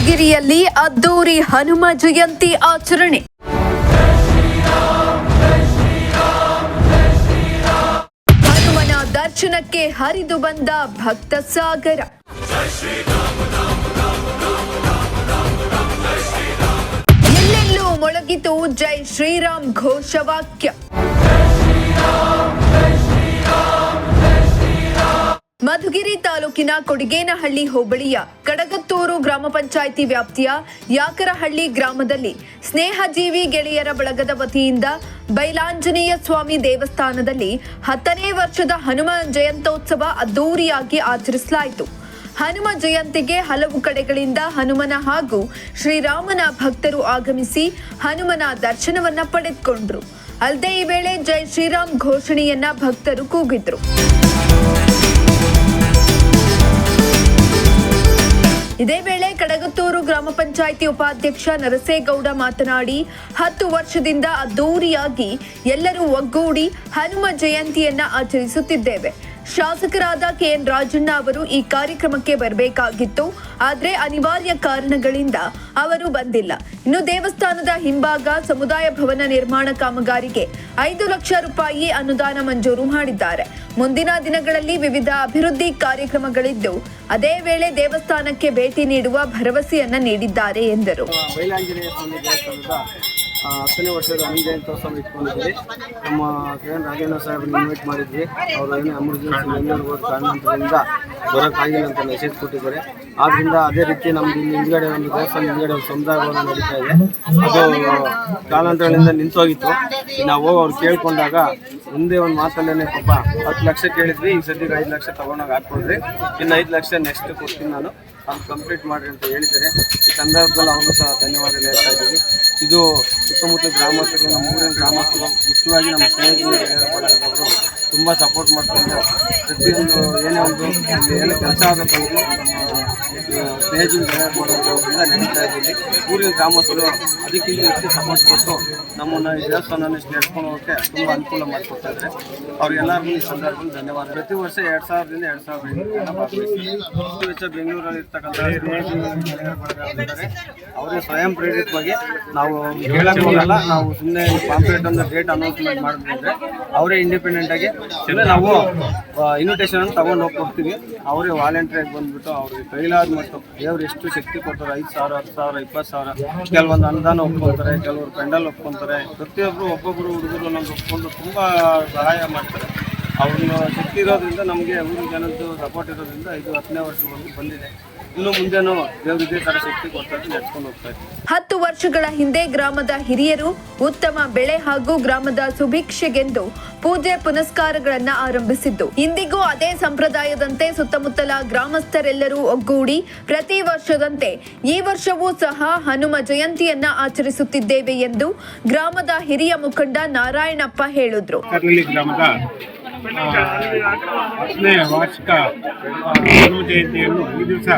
ಮಧುಗಿರಿಯಲ್ಲಿ ಅದ್ದೂರಿ ಹನುಮ ಜಯಂತಿ ಆಚರಣೆ. ಹನುಮನ ದರ್ಶನಕ್ಕೆ ಹರಿದು ಬಂದ ಭಕ್ತ ಸಾಗರ. ಎಲ್ಲೆಲ್ಲೂ ಮೊಳಗಿತು ಜೈ ಶ್ರೀರಾಮ್ ಘೋಷವಾಕ್ಯ. ಮಧುಗಿರಿ ತಾಲೂಕಿನ ಕೊಡಿಗೇನಹಳ್ಳಿ ಹೋಬಳಿಯ ಕಡಗತ್ತೂರು ಗ್ರಾಮ ಪಂಚಾಯಿತಿ ವ್ಯಾಪ್ತಿಯ ಯಾಕರಹಳ್ಳಿ ಗ್ರಾಮದಲ್ಲಿ ಸ್ನೇಹಜೀವಿ ಗೆಳೆಯರ ಬಳಗದ ವತಿಯಿಂದ ಬೈಲಾಂಜನೇಯ ಸ್ವಾಮಿ ದೇವಸ್ಥಾನದಲ್ಲಿ 10ನೇ ವರ್ಷದ ಹನುಮ ಜಯಂತ್ಯೋತ್ಸವ ಅದ್ದೂರಿಯಾಗಿ ಆಚರಿಸಲಾಯಿತು. ಹನುಮ ಜಯಂತಿಗೆ ಹಲವು ಕಡೆಗಳಿಂದ ಹನುಮನ ಹಾಗೂ ಶ್ರೀರಾಮನ ಭಕ್ತರು ಆಗಮಿಸಿ ಹನುಮನ ದರ್ಶನವನ್ನ ಪಡೆದುಕೊಂಡ್ರು. ಅಲ್ಲದೆ ಈ ವೇಳೆ ಜೈ ಶ್ರೀರಾಮ್ ಘೋಷಣೆಯನ್ನ ಭಕ್ತರು ಕೂಗಿದ್ರು. ಇದೇ ವೇಳೆ ಕಡಗತ್ತೂರು ಗ್ರಾಮ ಪಂಚಾಯಿತಿ ಉಪಾಧ್ಯಕ್ಷ ನರಸೇಗೌಡ ಮಾತನಾಡಿ 10 ವರ್ಷದಿಂದ ಅದ್ದೂರಿಯಾಗಿ ಎಲ್ಲರೂ ಒಗ್ಗೂಡಿ ಹನುಮ ಜಯಂತಿಯನ್ನ ಆಚರಿಸುತ್ತಿದ್ದೇವೆ. ಶಾಸಕರಾದ ಕೆಎನ್ ರಾಜಣ್ಣ ಅವರು ಈ ಕಾರ್ಯಕ್ರಮಕ್ಕೆ ಬರಬೇಕಾಗಿತ್ತು, ಆದರೆ ಅನಿವಾರ್ಯ ಕಾರಣಗಳಿಂದ ಅವರು ಬಂದಿಲ್ಲ. ಇನ್ನು ದೇವಸ್ಥಾನದ ಹಿಂಭಾಗ ಸಮುದಾಯ ಭವನ ನಿರ್ಮಾಣ ಕಾಮಗಾರಿಗೆ 5 ಲಕ್ಷ ರೂಪಾಯಿ ಅನುದಾನ ಮಂಜೂರು ಮಾಡಿದ್ದಾರೆ. ಮುಂದಿನ ದಿನಗಳಲ್ಲಿ ವಿವಿಧ ಅಭಿವೃದ್ಧಿ ಕಾರ್ಯಕ್ರಮಗಳಿದ್ದು ಅದೇ ವೇಳೆ ದೇವಸ್ಥಾನಕ್ಕೆ ಭೇಟಿ ನೀಡುವ ಭರವಸೆಯನ್ನ ನೀಡಿದ್ದಾರೆ ಎಂದರು. 10ನೇ ವರ್ಷದ ಹನುಮ ಜಯಂತ್ಯೋತ್ಸವ ಇಟ್ಕೊಂಡಿದ್ವಿ. ನಮ್ಮ ಕೆಎನ್ ರಾಜಣ್ಣ ಸಾಹೇಬ್ರನ್ನ ಇನ್ವೈಟ್ ಮಾಡಿದ್ವಿ. ಅವರು ಏನೋ ಎಮರ್ಜೆನ್ಸಿ ಬೆಂಗಳೂರಿಗೆ ಕಾರಣದಿಂದ ಬರೋಕ್ಕಾಗಿಲ್ಲ ಅಂತ ಮೆಸೇಜ್ ಕೊಟ್ಟಿದ್ದಾರೆ. ಆದ್ದರಿಂದ ಅದೇ ರೀತಿ ನಮ್ದು ಇಲ್ಲಿ ಹಿಂದ್ಗಡೆ ಒಂದು ದೇವಸ್ಥಾನ ಹಿಂದ್ಗಡೆ ಒಂದು ಸಮುದಾಯ ಭವನ ನಡೀತಾ ಇದೆ. ಅದು ಕಾಲಾಂತರಗಳಿಂದ ನಿಂತೋಗಿತ್ತು. ನಾವು ಹೋಗಿ ಅವ್ರು ಕೇಳ್ಕೊಂಡಾಗ ಒಂದೇ ಒಂದು ಮಾತಲ್ಲೇ ಪಾಪ 10 ಲಕ್ಷ ಕೇಳಿದ್ವಿ. ಈಗ ಸದ್ಯಕ್ಕೆ 5 ಲಕ್ಷ ತೊಗೊಂಡೋಗಿ ಹಾಕ್ಕೊಂಡ್ರಿ. ಇನ್ನು 5 ಲಕ್ಷ ನೆಕ್ಸ್ಟ್ ಕೊಡ್ತೀನಿ ನಾನು, ಅದು ಕಂಪ್ಲೀಟ್ ಮಾಡಿರಿ ಅಂತ ಹೇಳಿದ್ದಾರೆ. ಈ ಸಂದರ್ಭದಲ್ಲಿ ಅವ್ರಿಗೂ ಸಹ ಧನ್ಯವಾದ ಹೇಳ್ತಾ ಇದ್ದೀವಿ. ಇದು ಸುತ್ತಮುತ್ತ ಗ್ರಾಮಸ್ಥರು, ನಮ್ಮ ಊರಿನ ಗ್ರಾಮಸ್ಥರು, ಮುಖ್ಯವಾಗಿ ನಮ್ಮ ಸ್ನೇಹಿತರು ತುಂಬ ಸಪೋರ್ಟ್ ಮಾಡ್ಕೊಂಡು ಪ್ರತಿಯೊಂದು ಏನೇ ಒಂದು ಏನು ಕೆಲಸ ಆಗಬೇಕು ಸ್ನೇಹಿತರು ಮಾಡೋದ್ರಿಂದ ನಡೀತಾ ಇದ್ದೀವಿ. ಊರಿನ ಗ್ರಾಮಸ್ಥರು ಅದಕ್ಕಿಂತ ಹೆಚ್ಚು ಸಪೋರ್ಟ್ ಕೊಟ್ಟು ನಮ್ಮನ್ನು ಈ ದೇವಸ್ಥಾನನ ನಡ್ಕೊಂಡು ಹೋಗೋಕ್ಕೆ ತುಂಬ ಅನುಕೂಲ ಮಾಡಿಕೊಡ್ತಾ ಇದ್ದಾರೆ. ಅವ್ರಿಗೆಲ್ಲರಿಗೂ ಈ ಸಂದರ್ಭದಲ್ಲಿ ಧನ್ಯವಾದ. ಪ್ರತಿ ವರ್ಷ 2000ರಿಂದ 2005 ಭಾಗವಹಿಸಿ ಬೆಂಗಳೂರಲ್ಲಿ ಇರ್ತಕ್ಕಂಥ ಸ್ನೇಹಿತರು ಅವರೇ ಸ್ವಯಂ ಪ್ರೇರಿತವಾಗಿ ನಾವು ಹೇಳಕ್ಕೆ ಹೋಗಲ್ಲ, ನಾವು ಸುಮ್ಮನೆ ಪಾಂಪ್ಲೆಟ್ ಒಂದು ಡೇಟ್ ಅನೌನ್ಸ್ಮೆಂಟ್ ಮಾಡಿದ್ರೆ ಅವರೇ ಇಂಡಿಪೆಂಡೆಂಟ್ ಆಗಿ ನಾವು ಇನ್ವಿಟೇಷನ್ ಅನ್ನು ತಗೊಂಡು ಹೋಗಿ ಕೊಡ್ತೀವಿ. ಅವರೇ ವಾಲಂಟಿಯರ್ ಬಂದ್ಬಿಟ್ಟು ಅವ್ರಿಗೆ ಕೈಲಾದ ಮತ್ತು ದೇವ್ರು ಎಷ್ಟು ಶಕ್ತಿ ಕೊಡ್ತಾರೆ, 5,000, 10,000, 20,000 ಕೆಲವೊಂದು ಅನುದಾನ ಒಪ್ಕೊಳ್ತಾರೆ, ಕೆಲವರು ಪೆಂಡಲ್ ಒಪ್ಕೊಳ್ತಾರೆ. ಪ್ರತಿಯೊಬ್ಬರು ಒಬ್ಬೊಬ್ಬರು ಹುಡುಗರು ನಮ್ಗೆ ಒಪ್ಕೊಂಡು ತುಂಬ ಸಹಾಯ ಮಾಡ್ತಾರೆ. ಅವ್ರನ್ನ ಶಕ್ತಿ ಇರೋದ್ರಿಂದ ನಮಗೆ ಊರಿನ ಜನದ್ದು ಸಪೋರ್ಟ್ ಇರೋದ್ರಿಂದ ಇದು 10ನೇ ವರ್ಷವರೆಗೂ ಬಂದಿದೆ. ಇನ್ನು ಮುಂದೆನೂ ದೇವರು ಇದೇ ಥರ ಶಕ್ತಿ ಕೊಡ್ತಾರೆ, ನಡೆಸ್ಕೊಂಡು ಹೋಗ್ತಾ ಇದ್ದೀವಿ. 10 ವರ್ಷಗಳ ಹಿಂದೆ ಗ್ರಾಮದ ಹಿರಿಯರು ಉತ್ತಮ ಬೆಳೆ ಹಾಗೂ ಗ್ರಾಮದ ಸುಭಿಕ್ಷೆಗೆಂದು ಪೂಜೆ ಪುನಸ್ಕಾರಗಳನ್ನ ಆರಂಭಿಸಿದ್ದು, ಇಂದಿಗೂ ಅದೇ ಸಂಪ್ರದಾಯದಂತೆ ಸುತ್ತಮುತ್ತಲ ಗ್ರಾಮಸ್ಥರೆಲ್ಲರೂ ಒಗ್ಗೂಡಿ ಪ್ರತಿ ವರ್ಷದಂತೆ ಈ ವರ್ಷವೂ ಸಹ ಹನುಮ ಜಯಂತಿಯನ್ನ ಆಚರಿಸುತ್ತಿದ್ದೇವೆ ಎಂದು ಗ್ರಾಮದ ಹಿರಿಯ ಮುಖಂಡ ನಾರಾಯಣಪ್ಪ ಹೇಳಿದ್ರು. ವಾರ್ಷಿಕ ಹನುಮ ಜಯಂತಿಯನ್ನು ಈ ದಿವಸ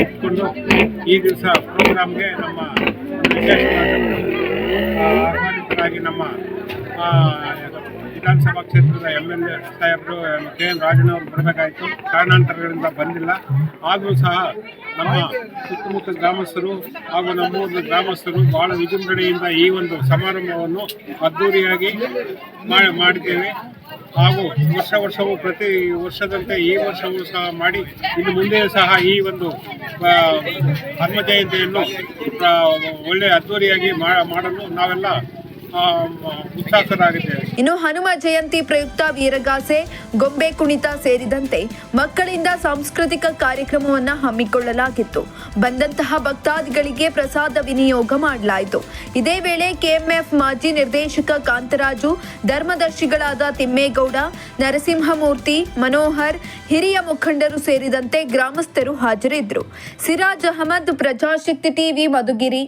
ಇಟ್ಕೊಂಡು ಈ ದಿವಸ ಪ್ರೋಗ್ರಾಮ್ಗೆ ನಮ್ಮ ಆಹ್ವಾನಿತರಾಗಿ ನಮ್ಮ ವಿಧಾನಸಭಾ ಕ್ಷೇತ್ರದ MLA ಸಾಹೇಬರು ಕೆಎನ್ ರಾಜಣ್ಣ ಅವರು ಬರಬೇಕಾಯಿತು. ಕಾರಣಾಂತರಗಳಿಂದ ಬಂದಿಲ್ಲ. ಆದರೂ ಸಹ ನಮ್ಮ ಸುತ್ತಮುತ್ತ ಗ್ರಾಮಸ್ಥರು ಹಾಗೂ ನಮ್ಮೂರಿನ ಗ್ರಾಮಸ್ಥರು ಭಾಳ ವಿಜೃಂಭಣೆಯಿಂದ ಈ ಒಂದು ಸಮಾರಂಭವನ್ನು ಅದ್ದೂರಿಯಾಗಿ ಮಾಡಿದ್ದೇವೆ. ಹಾಗೂ ವರ್ಷವೂ ಪ್ರತಿ ವರ್ಷದಂತೆ ಈ ವರ್ಷವೂ ಸಹ ಮಾಡಿ ಇನ್ನು ಮುಂದೆ ಸಹ ಈ ಒಂದು ಹನುಮ ಜಯಂತಿಯನ್ನು ಒಳ್ಳೆಯ ಅದ್ದೂರಿಯಾಗಿ ಮಾಡಲು ನಾವೆಲ್ಲ ಉತ್ಸಾಹರಾಗಿದ್ದೇವೆ. ಇನ್ನು ಹನುಮ ಜಯಂತಿ ಪ್ರಯುಕ್ತ ವೀರಗಾಸೆ, ಗೊಂಬೆ ಕುಣಿತ ಸೇರಿದಂತೆ ಮಕ್ಕಳಿಂದ ಸಾಂಸ್ಕೃತಿಕ ಕಾರ್ಯಕ್ರಮವನ್ನು ಹಮ್ಮಿಕೊಳ್ಳಲಾಗಿತ್ತು. ಬಂದಂತಹ ಭಕ್ತಾದಿಗಳಿಗೆ ಪ್ರಸಾದ ವಿನಿಯೋಗ ಮಾಡಲಾಯಿತು. ಇದೇ ವೇಳೆ ಕೆಎಂಎಫ್ ಮಾಜಿ ನಿರ್ದೇಶಕ ಕಾಂತರಾಜು, ಧರ್ಮದರ್ಶಿಗಳಾದ ತಿಮ್ಮೇಗೌಡ, ನರಸಿಂಹಮೂರ್ತಿ, ಮನೋಹರ್, ಹಿರಿಯ ಮುಖಂಡರು ಸೇರಿದಂತೆ ಗ್ರಾಮಸ್ಥರು ಹಾಜರಿದ್ದರು. ಸಿರಾಜ್ ಅಹಮದ್, ಪ್ರಜಾಶಕ್ತಿ ಟಿವಿ, ಮಧುಗಿರಿ.